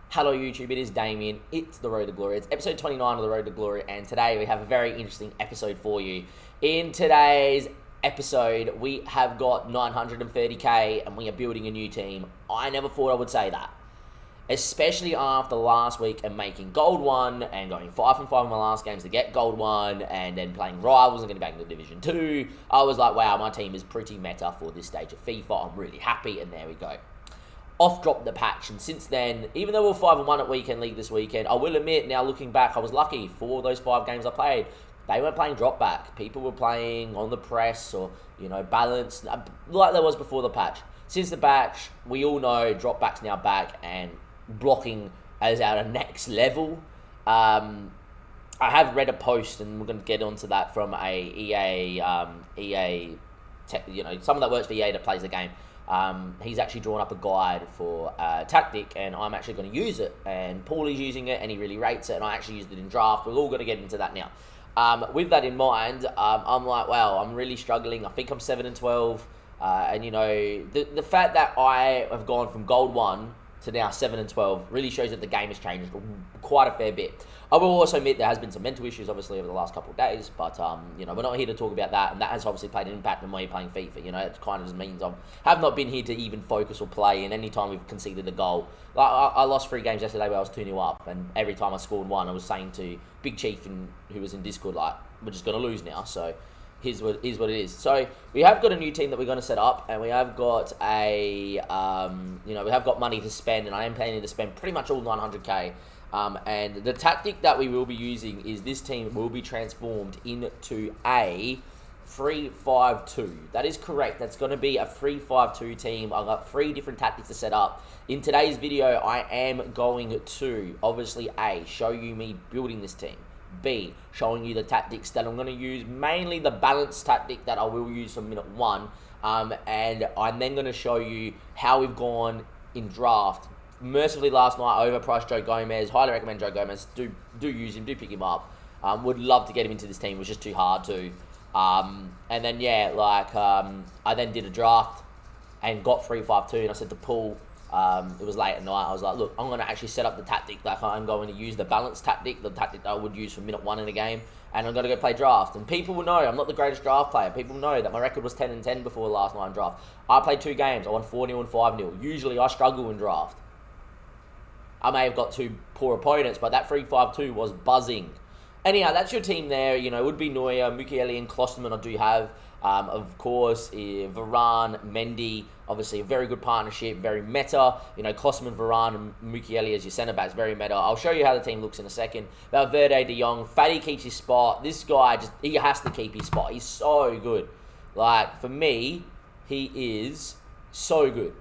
Hello YouTube, it is Damien, it's The Road to Glory, it's episode 29 of The Road to Glory, and today we have a very interesting episode for you. In today's episode, we have got 930k and we are building a new team. I never thought I would say that, especially after last week and making Gold 1 and going 5 and 5 in my last games to get Gold 1 and then playing Rivals and getting back into Division 2. I was like, wow, my team is pretty meta for this stage of FIFA. I'm really happy, and there we go. Off dropped the patch, and since then, even though we were 5 and 1 at Weekend League this weekend, I will admit, now looking back, I was lucky. For those 5 games I played, they weren't playing drop back. People were playing on the press or, balanced, like there was before the patch. Since the patch, we all know drop back's now back, and blocking is at a next level. I have read a post, and we're going to get onto that, from a EA, someone that works for EA that plays the game. He's actually drawn up a guide for tactic, and I'm actually going to use it, and Paulie's using it and he really rates it, and I actually used it in draft. We're all going to get into that now. With that in mind, I'm like, wow, I'm really struggling. I think I'm 7 and 12, and the fact that I have gone from Gold 1 to now 7 and 12 really shows that the game has changed quite a fair bit. I will also admit there has been some mental issues, obviously, over the last couple of days, but, we're not here to talk about that, and that has obviously played an impact on me playing FIFA. It kind of just means I have not been here to even focus or play, and any time we've conceded a goal, like I lost 3 games yesterday where I was 2-0 up, and every time I scored one, I was saying to Big Chief, who was in Discord, like, we're just going to lose now, so here's what it is. So we have got a new team that we're going to set up, and we have got we have got money to spend, and I am planning to spend pretty much all 900k. And the tactic that we will be using is this team will be transformed into a 3-5-2. That is correct. That's going to be a 3-5-2 team. I've got 3 different tactics to set up. In today's video, I am going to, obviously, A, show you me building this team. B, showing you the tactics that I'm going to use, mainly the balanced tactic that I will use from minute 1. And I'm then going to show you how we've gone in draft. Mercifully last night, overpriced Joe Gomez. Highly recommend Joe Gomez. Do use him. Do pick him up. Would love to get him into this team. It was just too hard to. And then, I then did a draft and got 3-5-2. And I said to Paul, it was late at night, I was like, look, I'm going to actually set up the tactic. Like, I'm going to use the balanced tactic, the tactic that I would use for minute 1 in a game. And I'm going to go play draft. And people will know I'm not the greatest draft player. People know that my record was 10 and 10 before last night in draft. I played 2 games. I won 4-0 and 5-0. Usually, I struggle in draft. I may have got 2 poor opponents, but that 3-5-2 was buzzing. Anyhow, that's your team there. It would be Neuer, Mukiele, and Klosterman I do have. Of course, Varane, Mendy, obviously a very good partnership, very meta. Klosterman, Varane, and Mukiele as your centre-backs, very meta. I'll show you how the team looks in a second. Valverde, De Jong, Fatty keeps his spot. This guy, he has to keep his spot. He's so good. Like, for me, he is so good.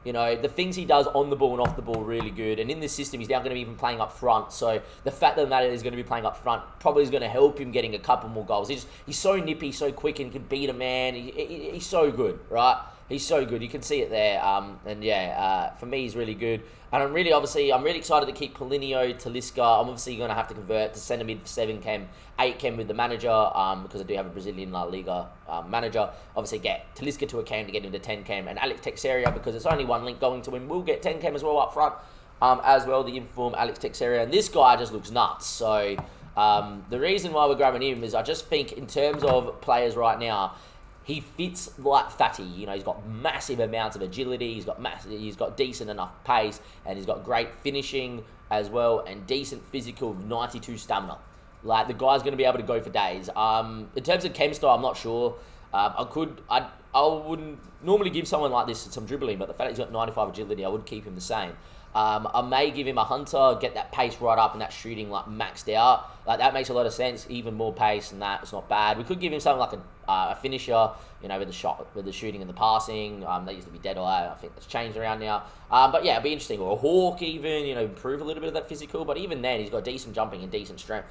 The things he does on the ball and off the ball, really good. And in this system, he's now going to be even playing up front. So the fact that he's going to be playing up front probably is going to help him getting a couple more goals. He's so nippy, so quick, and he can beat a man. He's so good, right? He's so good. You can see it there. For me, he's really good. And I'm really excited to keep Paulinho, Talisca. I'm obviously going to have to convert to centre mid for 7 chem, 8 chem with the manager, because I do have a Brazilian La Liga manager. Obviously get Talisca to a chem to get him to 10 chem, and Alex Teixeira, because it's only one link going to him, will get 10 chem as well up front, as well, the informed Alex Teixeira. And this guy just looks nuts. So the reason why we're grabbing him is I just think in terms of players right now, he fits like Fatty. He's got massive amounts of agility. He's got decent enough pace, and he's got great finishing as well, and decent physical, 92 stamina. Like, the guy's going to be able to go for days. In terms of chem style, I'm not sure. I wouldn't normally give someone like this some dribbling, but the fact that he's got 95 agility, I would keep him the same. I may give him a hunter, get that pace right up and that shooting like maxed out. Like, that makes a lot of sense. Even more pace than that, it's not bad. We could give him something like a finisher, with the shot, with the shooting and the passing. That used to be dead eye. I think that's changed around now. But yeah, it'd be interesting. Or a hawk even, improve a little bit of that physical. But even then, he's got decent jumping and decent strength.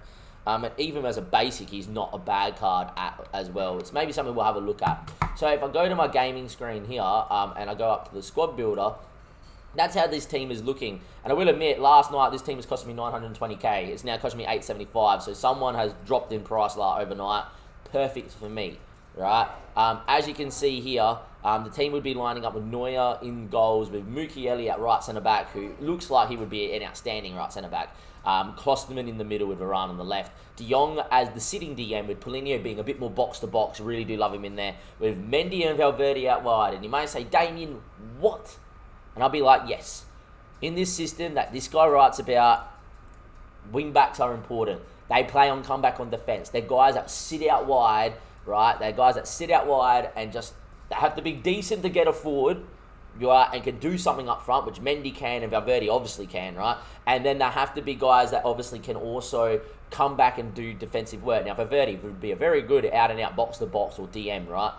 And even as a basic, he's not a bad card as well. It's maybe something we'll have a look at. So if I go to my gaming screen here, and I go up to the squad builder, that's how this team is looking. And I will admit, last night, this team was costing me 920k. It's now costing me 875. So someone has dropped in price overnight. Perfect for me. right? As you can see here, the team would be lining up with Neuer in goals, with Mukiele at right centre-back, who looks like he would be an outstanding right centre-back. Klosterman in the middle with Varane on the left. De Jong as the sitting DM, with Paulinho being a bit more box-to-box. Really do love him in there. With Mendy and Valverde out wide. And you may say, Damien, what? And I'll be like, yes. In this system that this guy writes about, wing-backs are important. They play on comeback on defence. They're guys that sit out wide, right? They're guys that sit out wide and just they have to be decent to get a forward, right? And can do something up front, which Mendy can and Valverde obviously can, right? And then they have to be guys that obviously can also come back and do defensive work. Now, Valverde would be a very good out-and-out box-to-box or DM, right?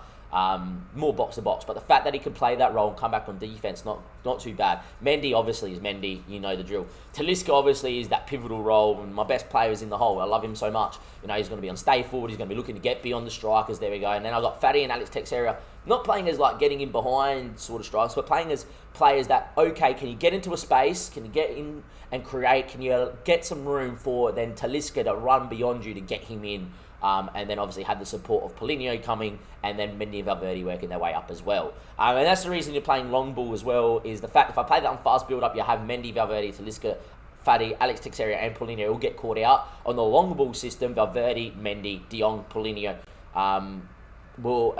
More box-to-box. But the fact that he could play that role and come back on defense, not too bad. Mendy obviously is Mendy. You know the drill. Talisca obviously is that pivotal role. And my best player is in the hole. I love him so much. You know, he's going to be on stay forward. He's going to be looking to get beyond the strikers. There we go. And then I've got Fatty and Alex Teixeira. Not playing as like getting in behind sort of strikers, but playing as players that, okay, can you get into a space? Can you get in and create? Can you get some room for then Talisca to run beyond you to get him in? And then obviously had the support of Paulinho coming, and then Mendy and Valverde working their way up as well. And that's the reason you're playing long ball as well, is the fact if I play that on fast build up, you have Mendy, Valverde, Talisca, Fati, Alex Teixeira and Paulinho all get caught out. On the long ball system, Valverde, Mendy, De Jong, Paulinho will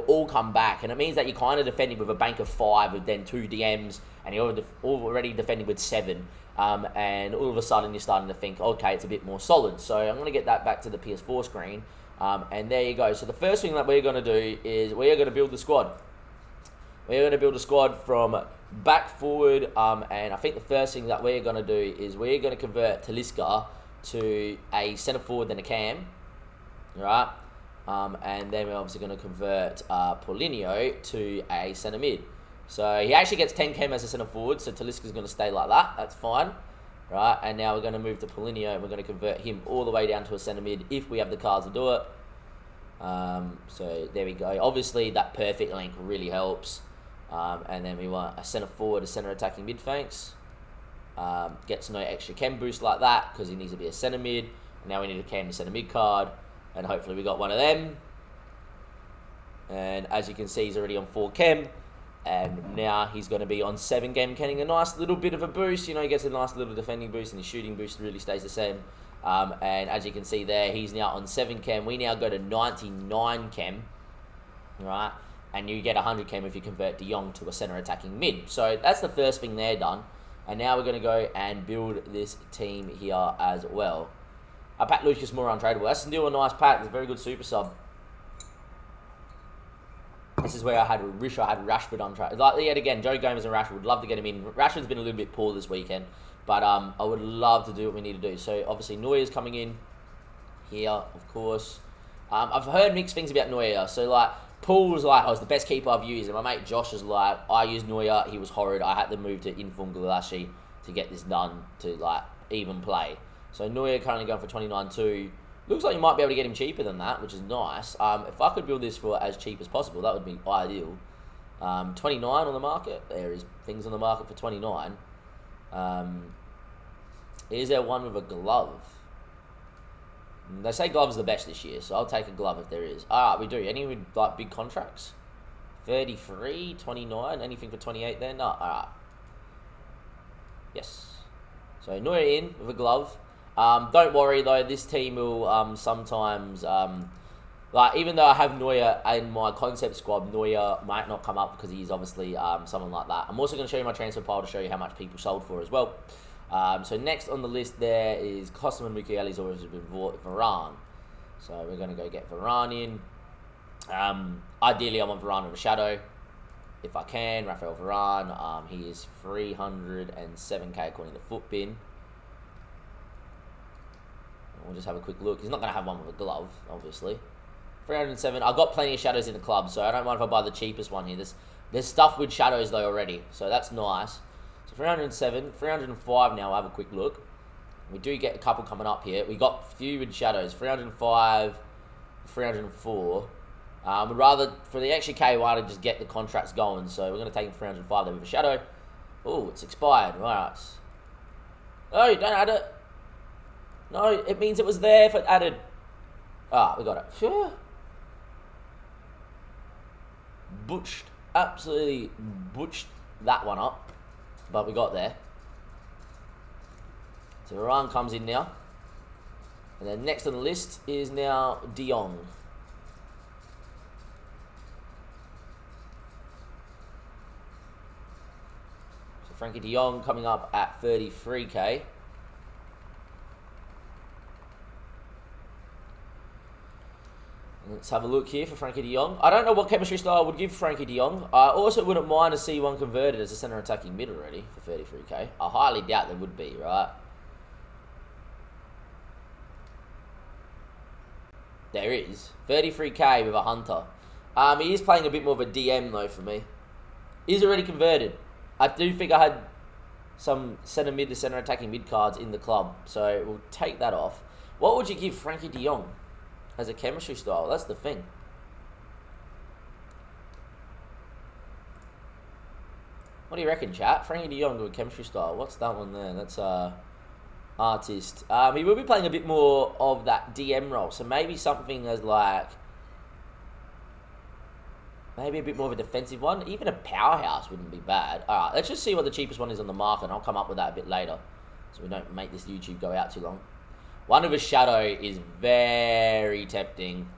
all come back. And it means that you're kind of defending with a bank of 5 with then 2 DMs, and you're already defending with 7. And all of a sudden you're starting to think, okay, it's a bit more solid. So I'm going to get that back to the PS4 screen. And there you go. So the first thing that we're going to do is we are going to build the squad. We're going to build a squad from back forward. And I think the first thing that we're going to do is we're going to convert Talisca to a centre forward then a cam. Right? And then we're obviously going to convert Paulinho to a centre mid. So he actually gets 10 chem as a centre forward, so Talisca's going to stay like that. That's fine. Right, and now we're going to move to Paulinho, and we're going to convert him all the way down to a centre mid if we have the cards to do it. So there we go. Obviously, that perfect link really helps. And then we want a centre forward, a centre attacking mid flanks. Gets no extra chem boost like that because he needs to be a centre mid. And now we need a chem centre mid card, and hopefully we got one of them. And as you can see, he's already on 4 chem. And now he's going to be on 7 chem, getting a nice little bit of a boost. You know, he gets a nice little defending boost, and his shooting boost really stays the same. And as you can see there, he's now on 7 chem. We now go to 99 chem, right? And you get 100 chem if you convert De Jong to a centre attacking mid. So that's the first thing there done. And now we're going to go and build this team here as well. I packed Lucas Moura untradeable. That's still a nice pack. It's a very good super sub. This is where I had Rashford on track. Like, yet again, Joe Gomez and Rashford, would love to get him in. Rashford's been a little bit poor this weekend, but I would love to do what we need to do. So obviously Neuer's coming in here, of course. I've heard mixed things about Neuer. So like Paul's like, I was the best keeper I've used, and my mate Josh is like, I used Neuer, he was horrid. I had to move to Inform Gulashi to get this done to like even play. So Neuer currently going for 29.2. Looks like you might be able to get him cheaper than that, which is nice. If I could build this for as cheap as possible, that would be ideal. 29 on the market. There is things on the market for 29. Is there one with a glove? They say gloves are the best this year, so I'll take a glove if there is. Alright, we do. Any with like big contracts? 33, 29, anything for 28 then? No, alright. Yes. So Neuer in with a glove. Don't worry though, this team will sometimes, like even though I have Neuer in my concept squad, Neuer might not come up because he's obviously someone like that. I'm also going to show you my transfer pile to show you how much people sold for as well. So next on the list there is Klosterman, Mukiele's always been bought, Varane. So we're going to go get Varane in. Ideally I want Varane with a shadow. If I can, Rafael Varane, he is 307k according to Footbin. We'll just have a quick look. He's not going to have one with a glove, obviously. 307. I've got plenty of shadows in the club, so I don't mind if I buy the cheapest one here. There's stuff with shadows, though, already, so that's nice. So 307. 305 now. I'll have a quick look. We do get a couple coming up here. We got a few with shadows. 305, 304. We'd rather, for the extra K, why to just get the contracts going. So we're going to take 305 there with a shadow. Oh, it's expired. Right. Oh, don't add it. No, it means it was there if it added. Ah, we got it. Sure. butched, absolutely butched that one up, but we got there. So Varane comes in now. And then next on the list is now De Jong. So Frankie De Jong coming up at 33k. Let's have a look here for Frankie De Jong. I don't know what chemistry style I would give Frankie De Jong. I also wouldn't mind to see one converted as a centre attacking mid already for 33k. I highly doubt there would be, right? There is. 33k with a Hunter. He is playing a bit more of a DM though for me. He's already converted. I do think I had some centre mid to centre attacking mid cards in the club. So we'll take that off. What would you give Frankie De Jong as a chemistry style? That's the thing. What do you reckon, chat? Frankie De Jong with chemistry style. What's that one there? That's artist. He will be playing a bit more of that DM role, so maybe something as like maybe a bit more of a defensive one. Even a powerhouse wouldn't be bad. Alright, let's just see what the cheapest one is on the market, and I'll come up with that a bit later, so we don't make this YouTube go out too long. One of a shadow is very tempting.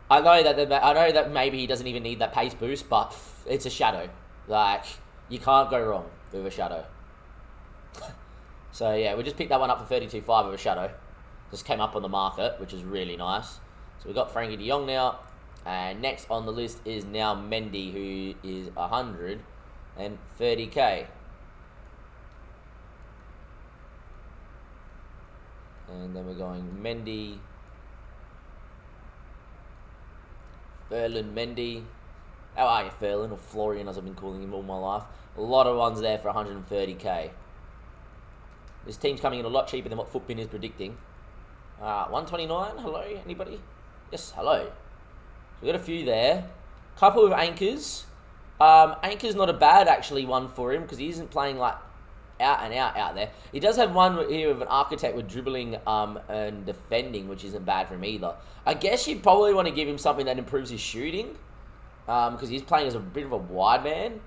I know that maybe he doesn't even need that pace boost, but it's a shadow. Like, you can't go wrong with a shadow. So yeah, we just picked that one up for 32.5 with a shadow. Just came up on the market, which is really nice. So we've got Frankie De Jong now. And next on the list is now Mendy, who is 130k. And then we're going Mendy, Ferland Mendy. How are you, Ferland, or Florian as I've been calling him all my life? A lot of ones there for 130k. This team's coming in a lot cheaper than what Footbin is predicting. 129, hello, anybody? Yes, hello. So we got a few there. Couple of anchors. Anchor's not a bad, actually, one for him, because he isn't playing, like, out there. He does have one here with an architect with dribbling and defending, which isn't bad for him either. I guess you'd probably want to give him something that improves his shooting, because he's playing as a bit of a wide man.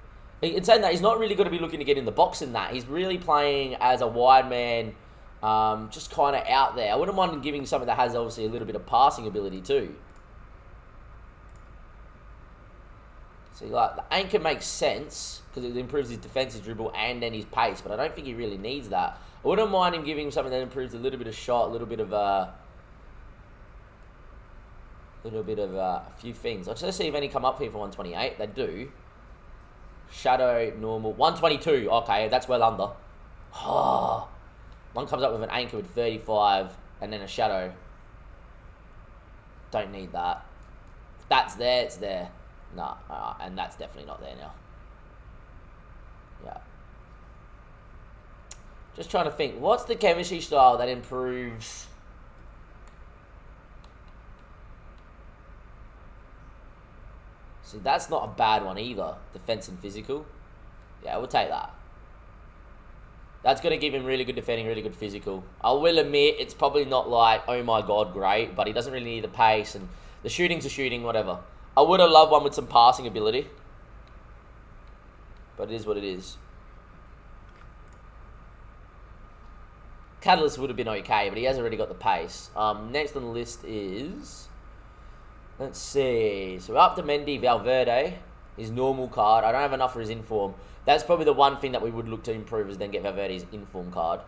In saying that, he's not really going to be looking to get in the box in that. He's really playing as a wide man, just kind of out there. I wouldn't mind giving something that has obviously a little bit of passing ability too. See, like, the anchor makes sense because it improves his defensive dribble and then his pace, but I don't think he really needs that. I wouldn't mind him giving him something that improves a little bit of shot, a little bit of a few things. Let's just see if any come up here for 128. They do. Shadow, normal, 122. Okay, that's well under. Oh, one comes up with an anchor with 35 and then a shadow. Don't need that. If that's there, it's there. No, and that's definitely not there now. Yeah. Just trying to think. What's the chemistry style that improves? See, that's not a bad one either. Defense and physical. Yeah, we'll take that. That's going to give him really good defending, really good physical. I will admit, it's probably not like, oh my god, great, but he doesn't really need the pace, and the shooting's a shooting, whatever. I would have loved one with some passing ability, but it is what it is. Catalyst would have been okay, but he has already got the pace. Next on the list is... Let's see. So we're up to Mendy, Valverde. His normal card. I don't have enough for his inform. That's probably the one thing that we would look to improve is then get Valverde's inform card.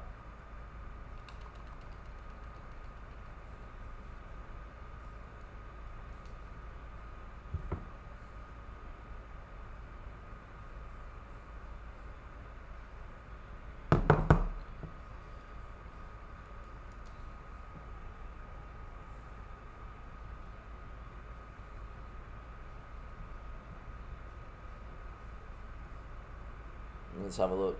Let's have a look.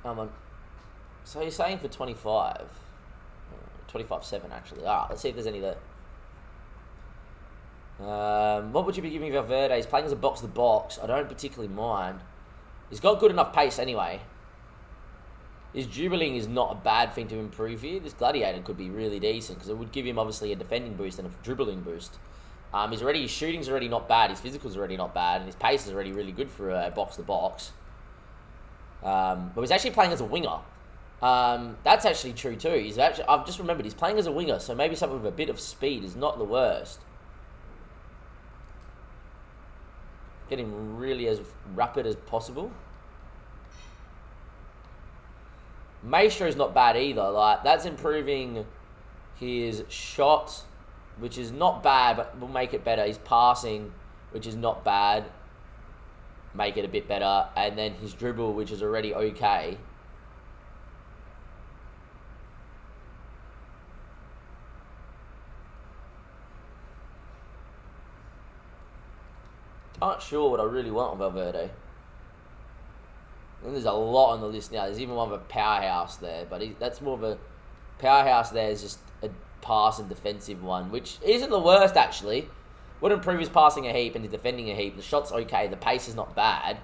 Come on. So you're saying for 25? 25.7 actually. Alright, let's see if there's any there. What would you be giving Valverde? He's playing as a box-to-box. I don't particularly mind. He's got good enough pace anyway. His dribbling is not a bad thing to improve here. This Gladiator could be really decent because it would give him obviously a defending boost and a dribbling boost. His shooting's already not bad. His physical's already not bad, and his pace is already really good for a box to box. But he's actually playing as a winger. That's actually true too. I've just remembered he's playing as a winger, so maybe something with a bit of speed is not the worst. Getting really as rapid as possible. Maestro's not bad either. Like, that's improving his shot, which is not bad, but will make it better. His passing, which is not bad, make it a bit better. And then his dribble, which is already okay. Not sure what I really want with Valverde. And there's a lot on the list now. There's even one with a powerhouse there, but that's more of a powerhouse. There is just a pass and defensive one, which isn't the worst actually. Would improve his passing a heap and his defending a heap. The shot's okay. The pace is not bad.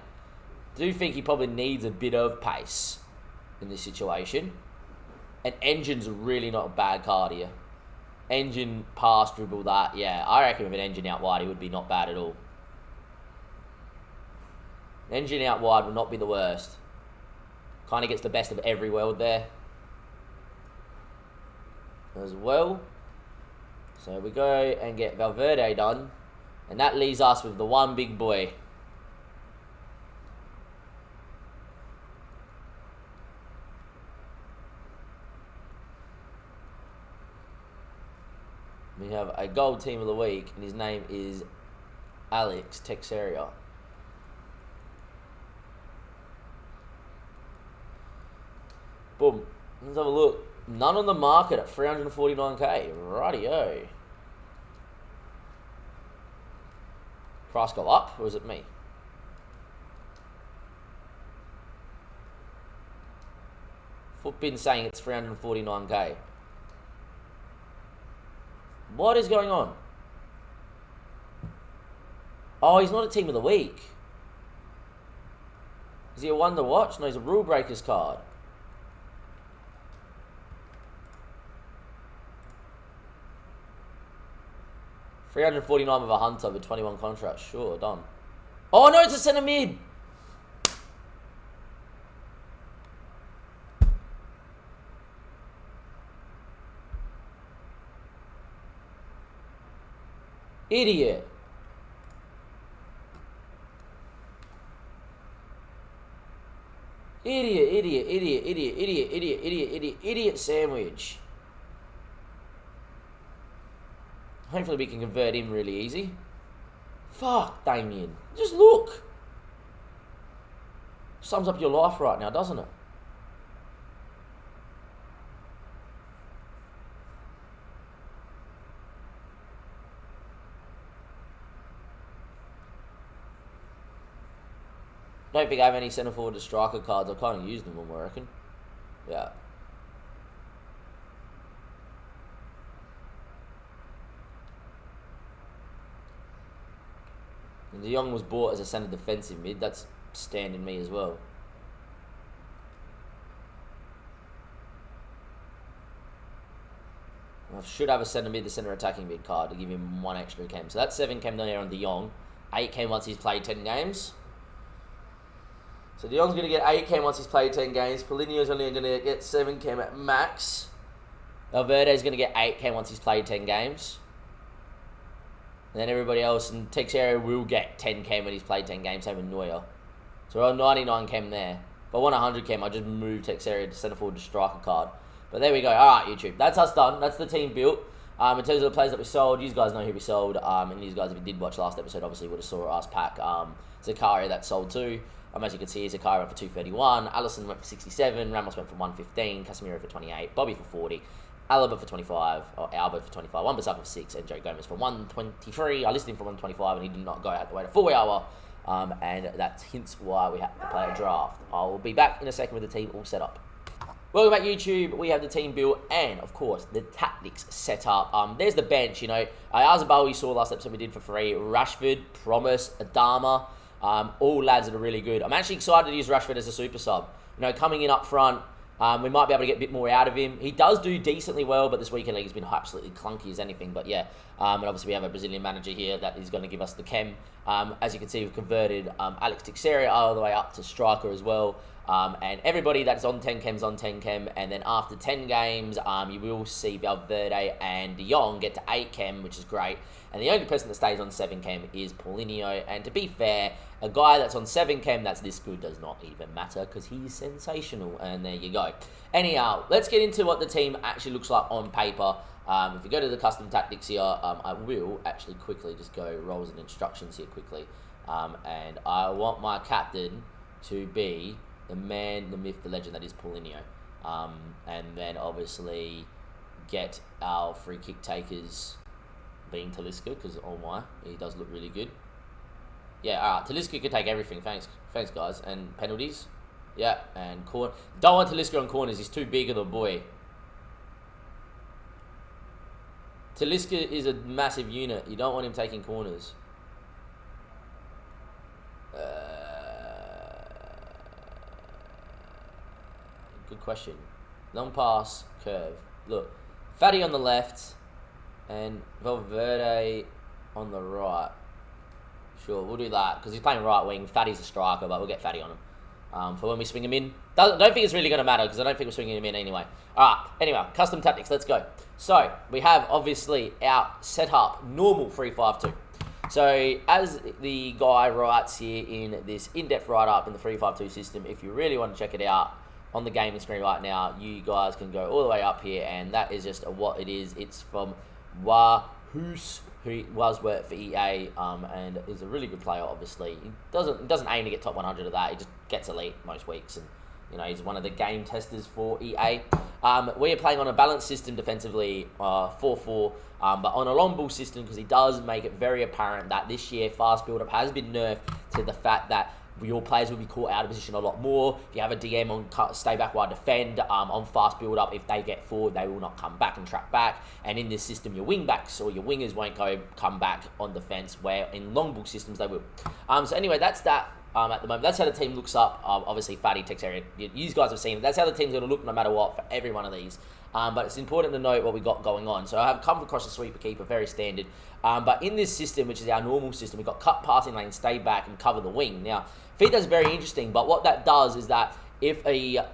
Do think he probably needs a bit of pace in this situation. And Engine's really not a bad card here. Engine, pass, dribble, that. Yeah, I reckon with an Engine out wide, he would be not bad at all. Engine out wide will not be the worst. Kind of gets the best of every world there as well. So we go and get Valverde done. And that leaves us with the one big boy. We have a gold team of the week, and his name is Alex Teixeira. Boom. Let's have a look. None on the market at 349k. Rightio. Price go up, or is it me? Footbin saying it's 349k. What is going on? Oh, he's not a team of the week. Is he a one to watch? No, he's a rule breakers card. $349 with a Hunter with 21 contracts. Sure, done. Oh no, it's a centre mid. Idiot. Idiot sandwich. Hopefully we can convert him really easy. Fuck, Damien. Just look. Sums up your life right now, doesn't it? Don't think I have any centre forward to striker cards. I kind of use them more, I reckon. Yeah. And De Jong was bought as a centre defensive mid. That's standing me as well. I should have a centre mid, the centre attacking mid card to give him one extra chem. So that's 7 chem down here on De Jong. 8 chem once he's played 10 games. So De Jong's going to get 8 chem once he's played 10 games. Paulinho's only going to get 7 chem at max. Valverde's going to get 8 chem once he's played 10 games. And then everybody else, and Teixeira will get 10 chem when he's played 10 games, same with Neuer. So we're on 99 chem there. If I want 100 chem, I just move Teixeira to centre forward to striker card. But there we go. Alright, YouTube. That's us done. That's the team built. In terms of the players that we sold, you guys know who we sold. And you guys, if you did watch last episode, obviously would have saw us pack Zakaria that sold too. As you can see, Zakaria went for 231. Alisson went for 67. Ramos went for 115. Casemiro for 28. Bobby for 40. Alaba for 25, or Albert for 25, Wan-Bissaka for 6, and Joe Gomez for 123. I listed him for 125, and he did not go out the way to 4 hour, and that's hints why we have to play a draft. I will be back in a second with the team all set up. Welcome back, YouTube. We have the team built, and of course, the tactics set up. There's the bench, you know. Arzabal, you saw last episode we did for free. Rashford, Promise, Adama. All lads that are really good. I'm actually excited to use Rashford as a super sub. Coming in up front, we might be able to get a bit more out of him. He does do decently well, but this weekend league has been absolutely clunky as anything. But yeah, and obviously we have a Brazilian manager here that is going to give us the chem. As you can see, we've converted Alex Teixeira all the way up to striker as well. And everybody that's on 10 chem's on 10 chem, and then after 10 games, you will see Valverde and De Jong get to 8 chem, which is great. And the only person that stays on 7 chem is Paulinho. And to be fair, a guy that's on 7 chem that's this good does not even matter because he's sensational. And there you go. Anyhow, let's get into what the team actually looks like on paper. If you go to the custom tactics here, I will actually quickly just go roles and instructions here quickly. And I want my captain to be the man, the myth, the legend that is Paulinho. And then obviously get our free kick takers being Talisca, because oh my, he does look really good. Yeah, alright, Talisca can take everything. Thanks guys. And penalties. Yeah, and corner. Don't want Talisca on corners, he's too big of a boy. Talisca is a massive unit. You don't want him taking corners. Good question. Long pass, curve. Look, Fatty on the left and Valverde on the right. Sure, we'll do that because he's playing right wing. Fatty's a striker, but we'll get Fatty on him for when we swing him in. Don't think it's really going to matter because I don't think we're swinging him in anyway. Alright, anyway, custom tactics, let's go. So, we have obviously our setup normal 3-5-2. So, as the guy writes here in this in-depth write-up in the 3-5-2 system, if you really want to check it out on the gaming screen right now, you guys can go all the way up here, and that is just what it is. It's from Wahus, who was worked for EA, and is a really good player, obviously. He doesn't aim to get top 100 of that, he just gets elite most weeks, and he's one of the game testers for EA. We are playing on a balanced system defensively, 4-4, but on a long ball system, because he does make it very apparent that this year fast build-up has been nerfed to the fact that your players will be caught out of position a lot more. If you have a DM on stay back while defend, on fast build-up, if they get forward, they will not come back and track back. And in this system, your wing-backs or your wingers won't come back on defense, where in long ball systems, they will. So anyway, that's that. At the moment, that's how the team looks up. Obviously, Fatty, Teixeira, you guys have seen it. That's how the team's going to look no matter what for every one of these. But it's important to note what we got going on. So I have come across a sweeper keeper, very standard. But in this system, which is our normal system, we've got cut passing lane, stay back, and cover the wing. Now, FIFA's very interesting, but what that does is that if a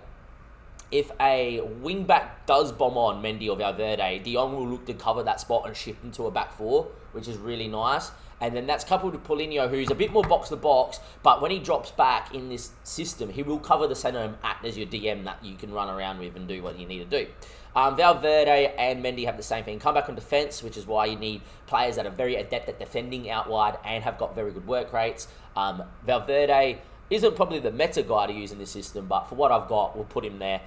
wing back does bomb on Mendy or Valverde, De Jong will look to cover that spot and shift into a back four, which is really nice. And then that's coupled with Paulinho, who's a bit more box-to-box, but when he drops back in this system, he will cover the centre and act as your DM that you can run around with and do what you need to do. Valverde and Mendy have the same thing. Come back on defence, which is why you need players that are very adept at defending out wide and have got very good work rates. Valverde isn't probably the meta guy to use in this system, but for what I've got, we'll put him there.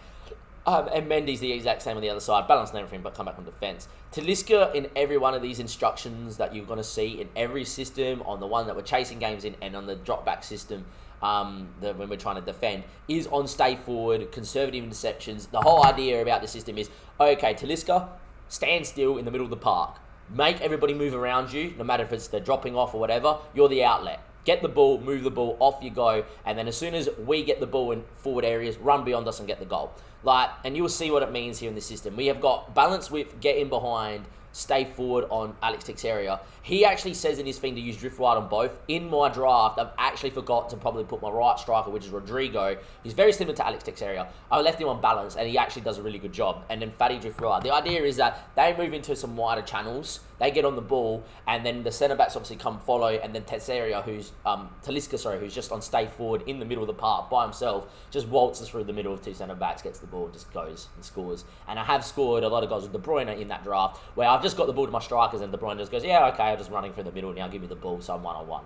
And Mendy's the exact same on the other side, balance and everything, but come back on defense. Talisca in every one of these instructions that you're going to see in every system, on the one that we're chasing games in, and on the drop back system, when we're trying to defend, is on stay forward, conservative interceptions. The whole idea about the system is, okay, Talisca, stand still in the middle of the park. Make everybody move around you, no matter if it's the dropping off or whatever, you're the outlet. Get the ball, move the ball, off you go, and then as soon as we get the ball in forward areas, run beyond us and get the goal. And you'll see what it means here in the system. We have got balance with get in behind, stay forward on Alex Teixeira. He actually says in his thing to use drift right on both. In my draft, I've actually forgot to probably put my right striker, which is Rodrigo. He's very similar to Alex Teixeira. I left him on balance, and he actually does a really good job. And then Fatty drift right. The idea is that they move into some wider channels, they get on the ball, and then the centre-backs obviously come follow, and then Teixeira, Talisca, who's just on stay forward in the middle of the park by himself, just waltzes through the middle of two centre-backs, gets the ball, and just goes and scores. And I have scored a lot of goals with De Bruyne in that draft, where I've just got the ball to my strikers, and De Bruyne just goes, yeah, okay, I'm just running through the middle now, give me the ball, so I'm one-on-one.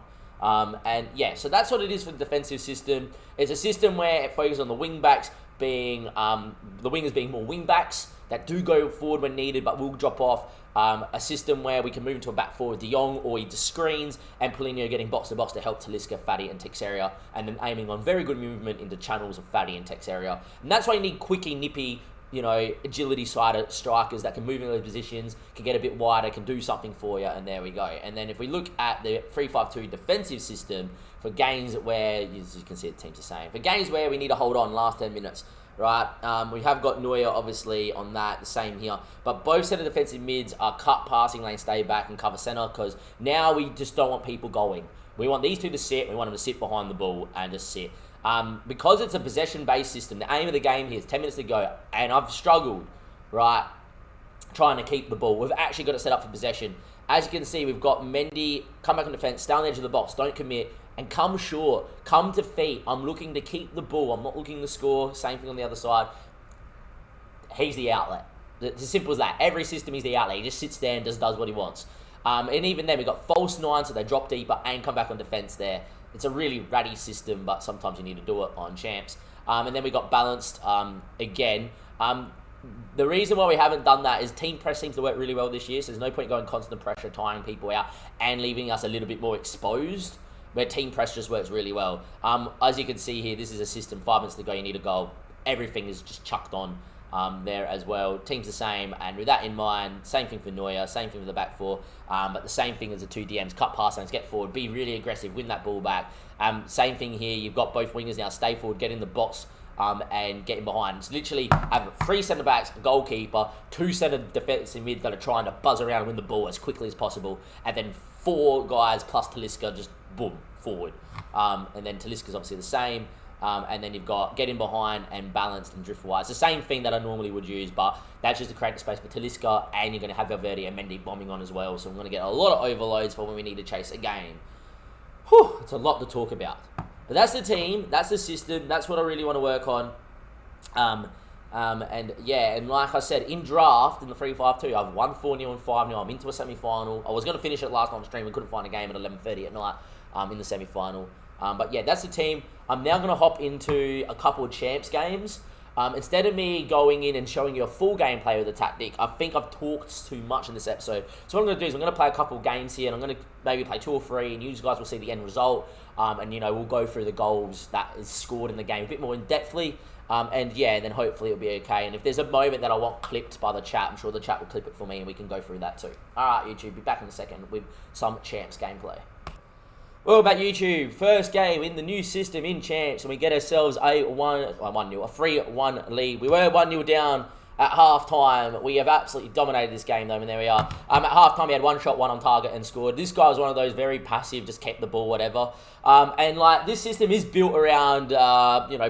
And yeah, so that's what it is for the defensive system. It's a system where it focuses on the wing-backs being, the wingers being more wing-backs that do go forward when needed, but will drop off. A system where we can move into a back four with De Jong, or he just screens, and Paulinho getting box-to-box to help Talisca, Fatty, and Teixeira, and then aiming on very good movement into channels of Fatty and Teixeira. And that's why you need quicky, nippy, agility side strikers that can move in those positions, can get a bit wider, can do something for you, and there we go. And then if we look at the 3-5-2 defensive system for games where, as you can see, the team's the same. For games where we need to hold on last 10 minutes, right? We have got Neuer, obviously, on that, the same here. But both centre defensive mids are cut passing lane, stay back, and cover centre, because now we just don't want people going. We want these two to sit. We want them to sit behind the ball and just sit. Because it's a possession-based system, the aim of the game here is 10 minutes to go, and I've struggled, right, trying to keep the ball. We've actually got it set up for possession. As you can see, we've got Mendy, come back on defence, stay on the edge of the box, don't commit, and come short, come to feet. I'm looking to keep the ball. I'm not looking to score. Same thing on the other side. He's the outlet. It's as simple as that. Every system, he's the outlet. He just sits there and just does what he wants. And even then, we've got false nine, so they drop deeper and come back on defence there. It's a really ratty system, but sometimes you need to do it on champs. And then we got balanced again. The reason why we haven't done that is team press seems to work really well this year, so there's no point going constant pressure, tiring people out, and leaving us a little bit more exposed, where team press just works really well. As you can see here, this is a system, 5 minutes to go, you need a goal. Everything is just chucked on there as well. Team's the same, and with that in mind, same thing for Neuer, same thing for the back four, but the same thing as the two DMs, cut pass lanes, get forward, be really aggressive, win that ball back. Same thing here, you've got both wingers now, stay forward, get in the box, and get in behind. It's literally have 3 centre-backs, a goalkeeper, 2 centre defensive mids that are trying to buzz around and win the ball as quickly as possible, and then 4 guys plus Talisca just boom, forward. And then Talisca's obviously the same. And then you've got get in behind and balanced and drift wide. It's the same thing that I normally would use, but that's just to create the space for Talisca, and you're going to have Valverde and Mendy bombing on as well. So I'm going to get a lot of overloads for when we need to chase a game. Whew, it's a lot to talk about. But that's the team, that's the system, that's what I really want to work on. And yeah, and like I said, in draft, in the 3-5-2, I've won 4-0 and 5-0. I'm into a semi-final. I was going to finish it last night on stream. We couldn't find a game at 11:30 at night in the semi-final. But yeah, that's the team. I'm now going to hop into a couple of champs games. Instead of me going in and showing you a full gameplay of the tactic, I think I've talked too much in this episode. So what I'm going to do is I'm going to play a couple of games here, and I'm going to maybe play 2 or 3, and you guys will see the end result. And, we'll go through the goals that is scored in the game a bit more in-depthly. And yeah, then hopefully it'll be okay. And if there's a moment that I want clipped by the chat, I'm sure the chat will clip it for me, and we can go through that too. Alright, YouTube, be back in a second with some champs gameplay. Well, about YouTube, first game in the new system in champs, and we get ourselves a 3-1 lead. We were 1-0 down at half-time. We have absolutely dominated this game, though, and there we are. At half-time, he had 1 shot, 1 on target, and scored. This guy was one of those very passive, just kept the ball, whatever. And, this system is built around,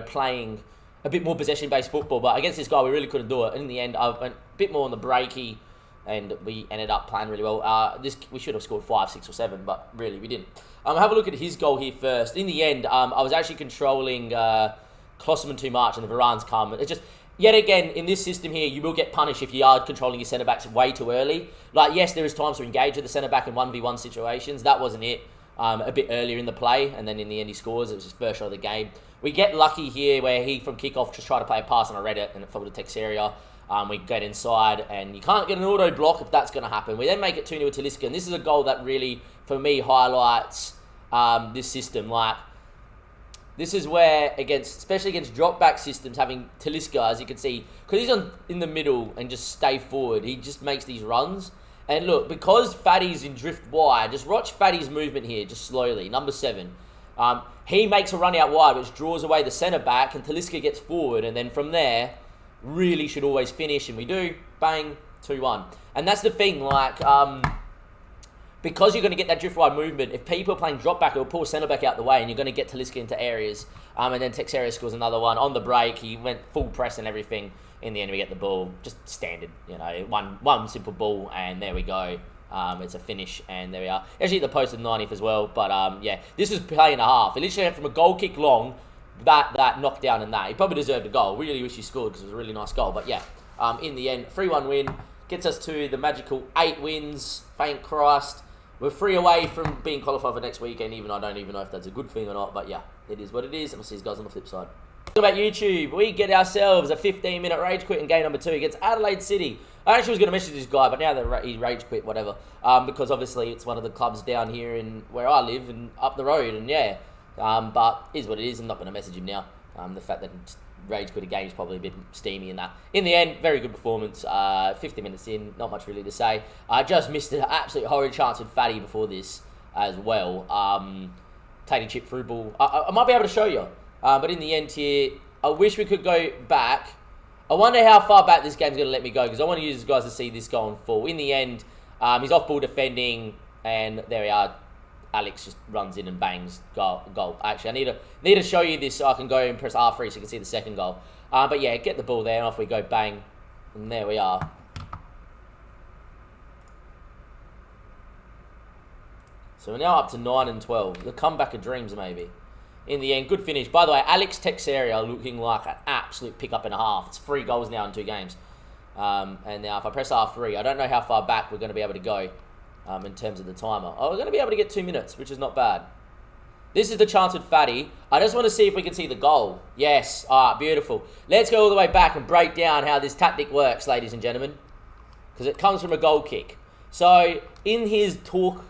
playing a bit more possession-based football, but against this guy, we really couldn't do it. And in the end, I went a bit more on the breaky, and we ended up playing really well. We should have scored 5, 6, or 7, but really, we didn't. Have a look at his goal here first. In the end, I was actually controlling Klosterman too much, and the Varane's come. It's just, yet again, in this system here, you will get punished if you are controlling your centre-backs way too early. Yes, there is times to engage with the centre-back in 1v1 situations. That wasn't it. A bit earlier in the play, and then in the end he scores. It was his first shot of the game. We get lucky here where he, from kickoff, just tried to play a pass, and I read it, and it fell to Texeria. We get inside, and you can't get an auto block if that's going to happen. We then make it 2-0 to Talisca, and this is a goal that really, for me, highlights this system. This is where, especially against drop-back systems, having Talisca, as you can see, because he's in the middle and just stay forward, he just makes these runs. And look, because Fatty's in drift wide, just watch Fatty's movement here, just slowly, number 7. He makes a run out wide, which draws away the centre-back, and Talisca gets forward, and then from there, really should always finish, and we do, bang, 2-1. And that's the thing, because you're going to get that drift wide movement, if people are playing drop back, it'll pull centre back out the way, and you're going to get Talisca into areas. And then Texeria scores another one on the break. He went full press and everything. In the end, we get the ball, just standard, one simple ball, and there we go. It's a finish, and there we are. Actually, the post of 90th as well, but yeah, this was play and a half. It literally went from a goal kick long, that knockdown and that. He probably deserved a goal. Really wish he scored because it was a really nice goal. But yeah, in the end, 3-1 win gets us to the magical 8 wins. Thank Christ. We're 3 away from being qualified for next weekend, even I don't even know if that's a good thing or not. But yeah, it is what it is, and I'll see you guys on the flip side. Talk about YouTube. We get ourselves a 15-minute rage quit in game number 2 against Adelaide City. I actually was going to message this guy, but now that he rage quit, whatever. Because obviously it's one of the clubs down here in where I live and up the road, and yeah. But is what it is. I'm not going to message him now. The fact that rage quit a game is probably a bit steamy in that. In the end, very good performance. 50 minutes in, not much really to say. I just missed an absolute horrid chance with Fatty before this as well. Taking chip through ball. I might be able to show you. But in the end here, I wish we could go back. I wonder how far back this game's going to let me go, because I want to use you guys to see this going full. In the end, he's off ball defending, and there we are. Alex just runs in and bangs goal. Actually, I need to show you this so I can go and press R3 so you can see the second goal. But yeah, get the ball there, and off we go, bang. And there we are. So we're now up to 9 and 12. The comeback of dreams, maybe. In the end, good finish. By the way, Alex Teixeira looking like an absolute pickup and a half. It's 3 goals now in 2 games. And now if I press R3, I don't know how far back we're going to be able to go in terms of the timer. Oh, we're going to be able to get 2 minutes, which is not bad. This is the chance with Fatty. I just want to see if we can see the goal. Yes. All right, beautiful. Let's go all the way back and break down how this tactic works, ladies and gentlemen. Because it comes from a goal kick. So, in his talk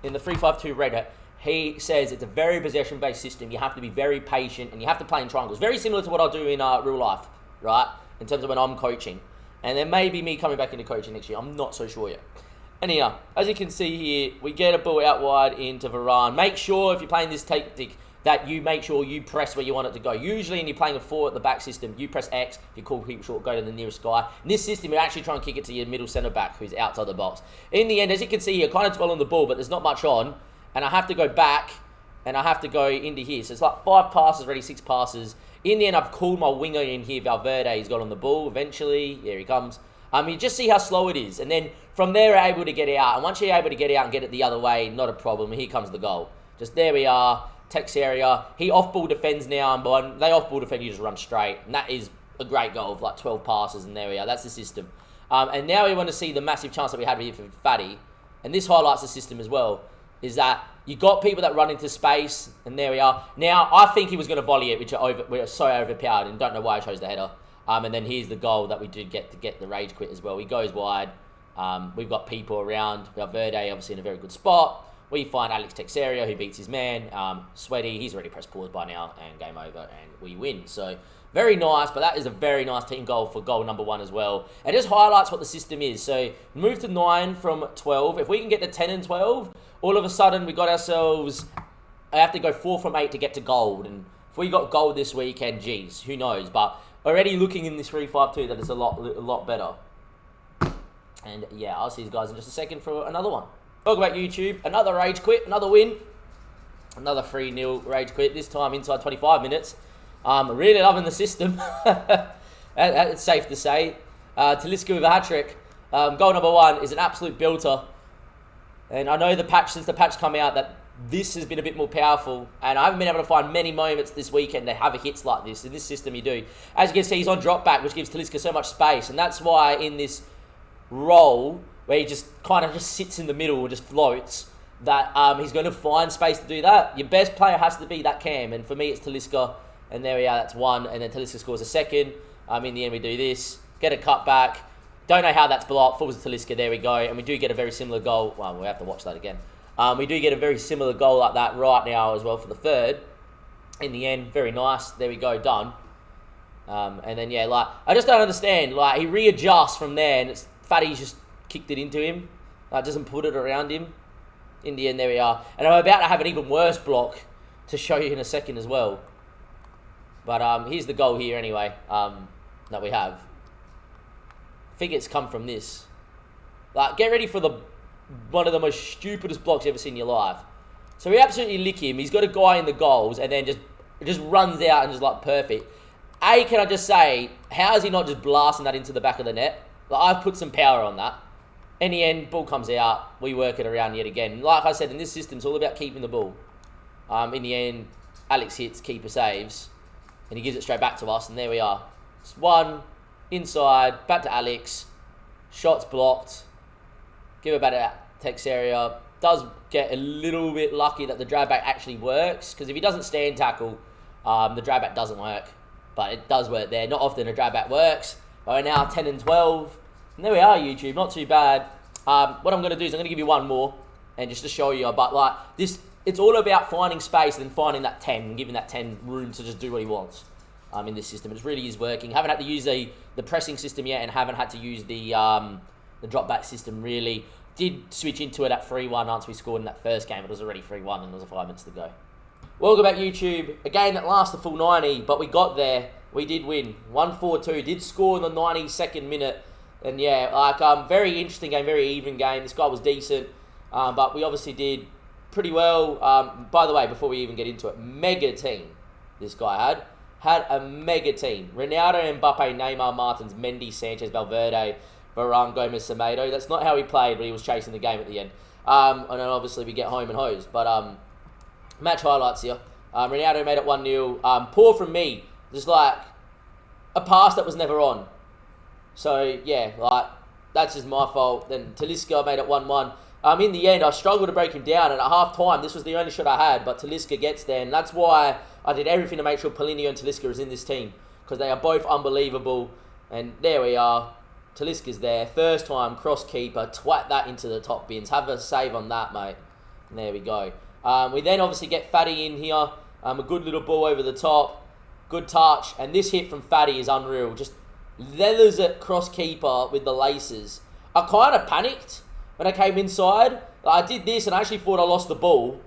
in the 352 Reddit, he says it's a very possession-based system. You have to be very patient, and you have to play in triangles. Very similar to what I do in real life, right? In terms of when I'm coaching. And then maybe me coming back into coaching next year. I'm not so sure yet. Anyhow, as you can see here, we get a ball out wide into Varane. Make sure, if you're playing this tactic, that you make sure you press where you want it to go. Usually, when you're playing a 4 at the back system, you press X. If you call people short, go to the nearest guy. In this system, you actually try and kick it to your middle centre-back, who's outside the box. In the end, as you can see here, kind of dwell on the ball, but there's not much on. And I have to go back, and I have to go into here. So it's like 5 passes, already 6 passes. In the end, I've called my winger in here, Valverde. He's got on the ball eventually. There he comes. You just see how slow it is. And then from there, we're able to get out. And once you're able to get out and get it the other way, not a problem. Here comes the goal. Just there we are. Teixeira. He off-ball defends now. And when they off-ball defend, you just run straight. And that is a great goal of like 12 passes. And there we are. That's the system. And now we want to see the massive chance that we had here for Fatty. And this highlights the system as well. Is that you got people that run into space. And there we are. Now, I think he was going to volley it, which we're so overpowered. And don't know why I chose the header. And then here's the goal that we did get to get the rage quit as well. He goes wide. We've got people around. Valverde obviously in a very good spot. We find Alex Teixeira, who beats his man. Sweaty, he's already pressed pause by now. And game over, and we win. So, very nice. But that is a very nice team goal for goal number 1 as well. It just highlights what the system is. So, move to 9 from 12. If we can get to 10 and 12, all of a sudden we got ourselves... I have to go 4 from 8 to get to gold. And if we got gold this weekend, geez, who knows. But... already looking in this 3-5-2 that it's a lot better. And yeah, I'll see you guys in just a second for another one. Talk about YouTube. Another rage quit, another win. Another 3-0 rage quit, this time inside 25 minutes. Really loving the system. That's safe to say. Talisca with a hat-trick. Goal number 1 is an absolute belter. And I know since the patch come out that this has been a bit more powerful, and I haven't been able to find many moments this weekend that have hits like this. In this system, you do. As you can see, he's on drop back, which gives Talisca so much space, and that's why in this role where he just kind of just sits in the middle and just floats, that he's going to find space to do that. Your best player has to be that cam, and for me, it's Talisca. And there we are. That's 1, and then Talisca scores a second. In the end, we do this, get a cut back. Don't know how that's blocked. Falls to Talisca. There we go, and we do get a very similar goal. Well, we have to watch that again. We do get a very similar goal like that right now as well for the 3rd. In the end, very nice. There we go, done. And then, yeah, like, I just don't understand. Like, he readjusts from there, and Fatty's just kicked it into him. Doesn't put it around him. In the end, there we are. And I'm about to have an even worse block to show you in a second as well. But here's the goal here anyway, that we have. I think it's come from this. Like, get ready for one of the most stupidest blocks you've ever seen in your life. So we absolutely lick him. He's got a guy in the goals and then just runs out and just like perfect. Can I just say, how is he not just blasting that into the back of the net? Like, I've put some power on that. In the end, ball comes out. We work it around yet again. Like I said, in this system, it's all about keeping the ball. In the end, Alex hits, keeper saves, and he gives it straight back to us, and there we are. It's 1, inside, back to Alex. Shots blocked. Give it back to Teixeira. Does get a little bit lucky that the drag back actually works, because if he doesn't stand tackle, the drag back doesn't work. But it does work there. Not often a drag back works. But we're now 10 and 12. And there we are, YouTube. Not too bad. What I'm going to do is I'm going to give you one more, and just to show you. But like this, it's all about finding space and then finding that 10 and giving that 10 room to just do what he wants. in this system. It really is working. Haven't had to use the pressing system yet, and haven't had to use the drop back system really. Did switch into it at 3-1 once we scored in that first game. It was already 3-1 and there was 5 minutes to go. Welcome back, YouTube. A game that lasted the full 90, but we got there. We did win. 1-4-2. Did score in the 92nd minute. And yeah, like very interesting game, very even game. This guy was decent, but we obviously did pretty well. By the way, before we even get into it, mega team this guy had a mega team. Ronaldo, Mbappe, Neymar, Martins, Mendy, Sanchez, Valverde, Varane, Gomez, Semedo. That's not how he played, but he was chasing the game at the end. And then obviously we get home and hose. But match highlights here. Ronaldo made it 1-0. Poor from me. Just like a pass that was never on. So yeah, like that's just my fault. Then Talisca made it 1-1. In the end, I struggled to break him down, and at half time, this was the only shot I had. But Talisca gets there, and that's why I did everything to make sure Paulinho and Talisca is in this team, because they are both unbelievable. And there we are. Talisca's there, first time cross keeper, twat that into the top bins. Have a save on that, mate. And there we go. We then obviously get Fatty in here. A good little ball over the top, good touch, and this hit from Fatty is unreal. Just leathers it cross keeper with the laces. I kind of panicked when I came inside. I did this and I actually thought I lost the ball.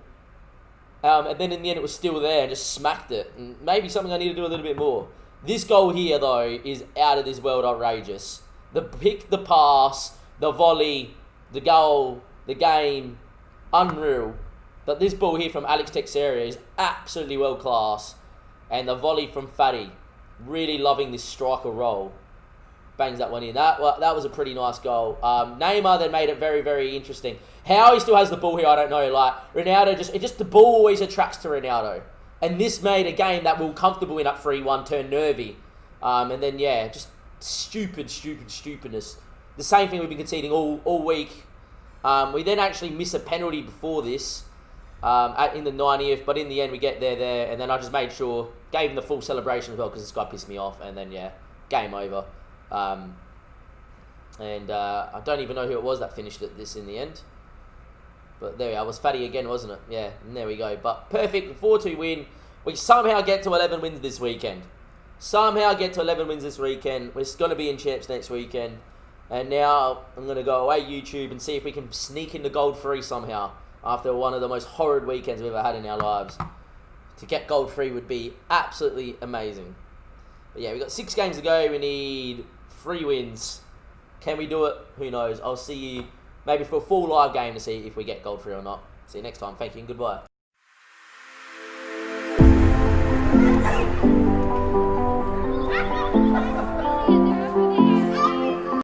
And then in the end it was still there and just smacked it. And maybe something I need to do a little bit more. This goal here though is out of this world outrageous. The pick, the pass, the volley, the goal, the game, unreal. But this ball here from Alex Teixeira is absolutely world class. And the volley from Fatty, really loving this striker role. Bangs that one in. That was a pretty nice goal. Neymar then made it very, very interesting. How he still has the ball here, I don't know. Like Ronaldo, the ball always attracts to Ronaldo. And this made a game that we were comfortable in at 3-1 turn nervy. And then yeah, just stupidness. The same thing we've been conceding all week. We then actually miss a penalty before this. In the 90th, but in the end we get there, and then I just made sure, gave him the full celebration as well, because this guy pissed me off, and then yeah, game over. I don't even know who it was that finished this in the end, but there we are. It was Fatty again, wasn't it? Yeah, and there we go. But perfect 4-2 win. We somehow get to 11 wins this weekend. We're going to be in champs next weekend, and now I'm going to go away YouTube and see if we can sneak into gold 3 somehow. After one of the most horrid weekends we've ever had in our lives. To get gold 3 would be absolutely amazing. But yeah, we've got 6 games to go. We need 3 wins. Can we do it? Who knows? I'll see you maybe for a full live game to see if we get gold 3 or not. See you next time. Thank you and goodbye.